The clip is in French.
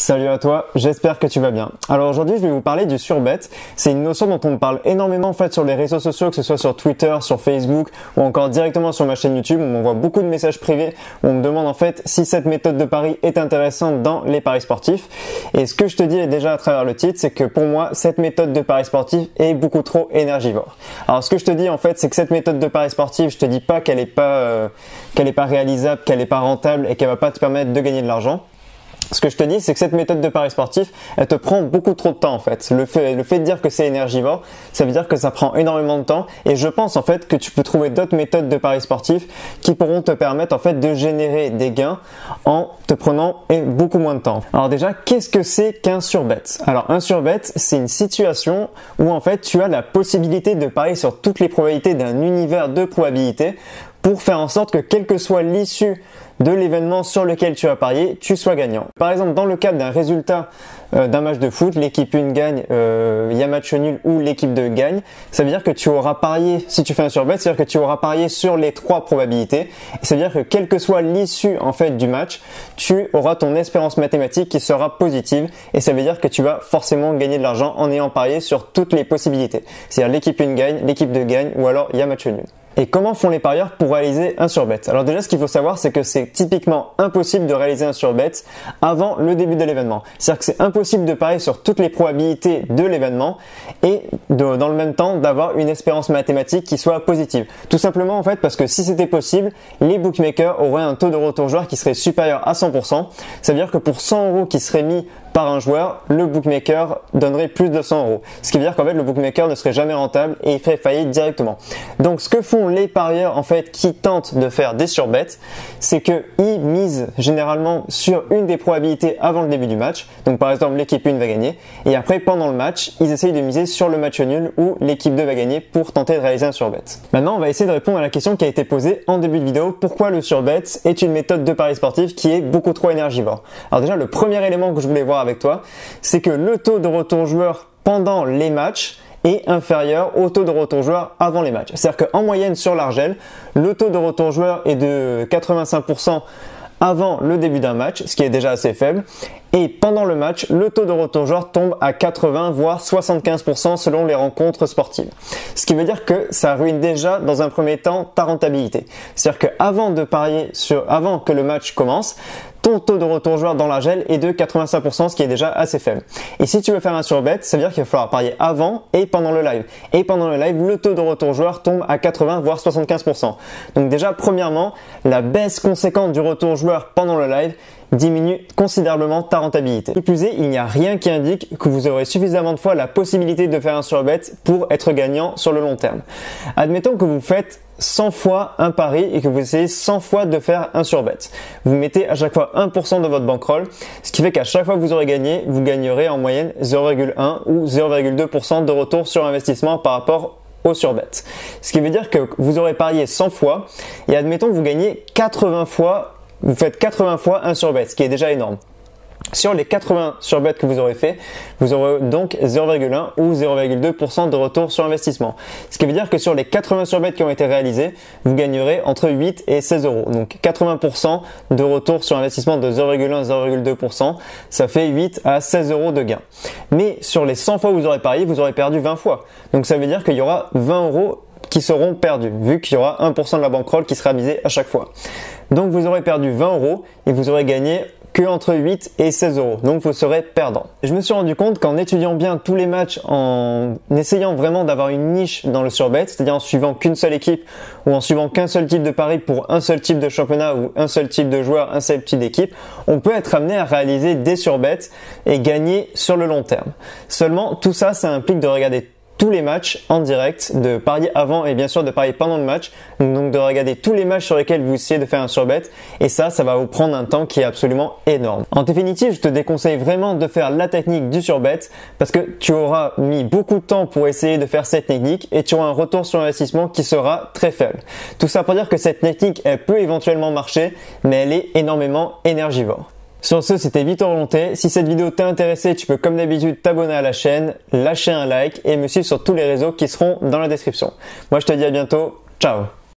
Salut à toi, j'espère que tu vas bien. Alors aujourd'hui, je vais vous parler du surbet. C'est une notion dont on me parle énormément en fait sur les réseaux sociaux, que ce soit sur Twitter, sur Facebook ou encore directement sur ma chaîne YouTube. On m'envoie beaucoup de messages privés où on me demande en fait si cette méthode de pari est intéressante dans les paris sportifs. Et ce que je te dis déjà à travers le titre, c'est que pour moi, cette méthode de paris sportif est beaucoup trop énergivore. Alors ce que je te dis en fait, c'est que cette méthode de paris sportif, je te dis pas qu'elle est pas réalisable, qu'elle est pas rentable et qu'elle va pas te permettre de gagner de l'argent. Ce que je te dis, c'est que cette méthode de pari sportif, elle te prend beaucoup trop de temps en fait. Le fait de dire que c'est énergivore, ça veut dire que ça prend énormément de temps. Et je pense en fait que tu peux trouver d'autres méthodes de pari sportif qui pourront te permettre en fait de générer des gains en te prenant beaucoup moins de temps. Alors déjà, qu'est-ce que c'est qu'un surbet? Alors un surbet, c'est une situation où en fait tu as la possibilité de parier sur toutes les probabilités d'un univers de probabilités pour faire en sorte que quelle que soit l'issue de l'événement sur lequel tu as parié, tu sois gagnant. Par exemple, dans le cadre d'un résultat d'un match de foot, l'équipe 1 gagne, il y a match nul ou l'équipe 2 gagne, ça veut dire que tu auras parié, si tu fais un surbet, c'est-à-dire que tu auras parié sur les trois probabilités. Et ça veut dire que quelle que soit l'issue en fait du match, tu auras ton espérance mathématique qui sera positive et ça veut dire que tu vas forcément gagner de l'argent en ayant parié sur toutes les possibilités. C'est-à-dire l'équipe 1 gagne, l'équipe 2 gagne ou alors il y a match nul. Et comment font les parieurs pour réaliser un surbet? Alors déjà, ce qu'il faut savoir, c'est que c'est typiquement impossible de réaliser un surbet avant le début de l'événement. C'est-à-dire que c'est impossible de parier sur toutes les probabilités de l'événement et dans le même temps d'avoir une espérance mathématique qui soit positive. Tout simplement en fait parce que si c'était possible, les bookmakers auraient un taux de retour joueur qui serait supérieur à 100%. Ça veut dire que pour 100 € qui seraient mis par un joueur, le bookmaker donnerait plus de 100 €. Ce qui veut dire qu'en fait le bookmaker ne serait jamais rentable et il ferait faillite directement. Donc ce que font les parieurs en fait qui tentent de faire des surbets, c'est qu'ils misent généralement sur une des probabilités avant le début du match. Donc par exemple l'équipe 1 va gagner et après pendant le match, ils essayent de miser sur le match nul où l'équipe 2 va gagner pour tenter de réaliser un surbet. Maintenant on va essayer de répondre à la question qui a été posée en début de vidéo, pourquoi le surbet est une méthode de pari sportif qui est beaucoup trop énergivore. Alors déjà le premier élément que je voulais voir avec toi, c'est que le taux de retour joueur pendant les matchs est inférieur au taux de retour joueur avant les matchs. C'est-à-dire qu'en moyenne sur l'Argel, le taux de retour joueur est de 85% avant le début d'un match, ce qui est déjà assez faible. Et pendant le match, le taux de retour joueur tombe à 80 voire 75% selon les rencontres sportives. Ce qui veut dire que ça ruine déjà dans un premier temps ta rentabilité. C'est-à-dire qu'avant de parier avant que le match commence, ton taux de retour joueur dans l'Argel est de 85%, ce qui est déjà assez faible. Et si tu veux faire un surbet, ça veut dire qu'il va falloir parier avant et pendant le live. Et pendant le live, le taux de retour joueur tombe à 80 voire 75%. Donc déjà, premièrement, la baisse conséquente du retour joueur pendant le live diminue considérablement ta rentabilité. De plus est, il n'y a rien qui indique que vous aurez suffisamment de fois la possibilité de faire un surbet pour être gagnant sur le long terme. Admettons que vous faites 100 fois un pari et que vous essayez 100 fois de faire un surbet. Vous mettez à chaque fois 1% de votre bankroll, ce qui fait qu'à chaque fois que vous aurez gagné, vous gagnerez en moyenne 0,1 ou 0,2% de retour sur investissement par rapport au surbet. Ce qui veut dire que vous aurez parié 100 fois et admettons que vous gagnez 80 fois, vous faites 80 fois un surbet, ce qui est déjà énorme. Sur les 80 surbets que vous aurez fait, vous aurez donc 0,1 ou 0,2% de retour sur investissement. Ce qui veut dire que sur les 80 surbets qui ont été réalisés, vous gagnerez entre 8 et 16 €. Donc 80% de retour sur investissement de 0,1 à 0,2%, ça fait 8 à 16 € de gain. Mais sur les 100 fois où vous aurez parié, vous aurez perdu 20 fois. Donc ça veut dire qu'il y aura 20 € qui seront perdus, vu qu'il y aura 1% de la bankroll qui sera misée à chaque fois. Donc vous aurez perdu 20 € et vous aurez gagné que entre 8 et 16 €. Donc vous serez perdant. Je me suis rendu compte qu'en étudiant bien tous les matchs, en essayant vraiment d'avoir une niche dans le surbet, c'est-à-dire en suivant qu'une seule équipe ou en suivant qu'un seul type de pari pour un seul type de championnat ou un seul type de joueur, un seul type d'équipe, on peut être amené à réaliser des surbets et gagner sur le long terme. Seulement, tout ça, ça implique de regarder tous les matchs en direct, de parier avant et bien sûr de parier pendant le match, donc de regarder tous les matchs sur lesquels vous essayez de faire un surbet et ça va vous prendre un temps qui est absolument énorme. En définitive, je te déconseille vraiment de faire la technique du surbet parce que tu auras mis beaucoup de temps pour essayer de faire cette technique et tu auras un retour sur investissement qui sera très faible. Tout ça pour dire que cette technique, elle peut éventuellement marcher, mais elle est énormément énergivore. Sur ce, c'était Victor Volonté. Si cette vidéo t'a intéressé, tu peux comme d'habitude t'abonner à la chaîne, lâcher un like et me suivre sur tous les réseaux qui seront dans la description. Moi, je te dis à bientôt. Ciao!